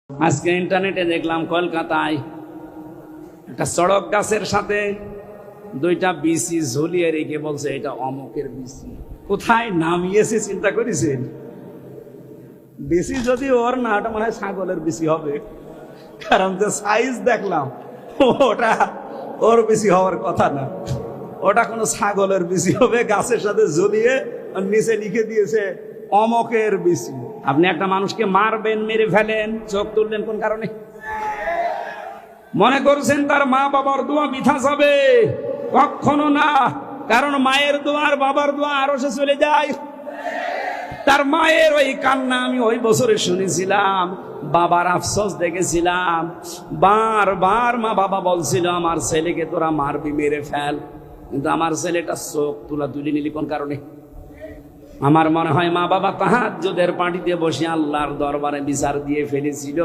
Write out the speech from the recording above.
আজকে ইন্টারনেটে দেখলাম কলকাতায় একটা সড়ক গাছের সাথে দুইটা বিসি ঝুলিয়ে রেখে বলছে এটা অমুকের বিসি। কোথায় নামিয়েছে চিন্তা করেছেন? বিসি যদি ওর না, ওটা মনে হয় ছাগলের বিসি হবে, কারণ যে সাইজ দেখলাম ওটা ওর বেশি হওয়ার কথা না। ওটা কোনো ছাগলের বিসি হবে, গাছের সাথে ঝুলিয়ে নিচে লিখে দিয়েছে অমকের বিসি। আপনি একটা মানুষকে মারবেন, মেরে ফেলেন, চোখ তুললেন কোন কারণে? মনে করছেন তার মা বাবার দোয়া বৃথা যাবে? কখনো না, কারণ মায়ের দোয়া আর বাবার দোয়া আরো সে চলে যায়। তার মায়ের ওই কান্না আমি ওই বছরে শুনেছিলাম, বাবার আফসোস দেখেছিলাম। বারবার মা বাবা বলছিল আমার ছেলেকে তোরা মারবি, মেরে ফেল, কিন্তু আমার ছেলেটা চোখ তুলি নিলি কোন কারণে? আমার মনে হয় মা বাবা তাহাজ্জুদের পাটিতে বসে আল্লাহর দরবারে বিচার দিয়ে ফেলেছিল।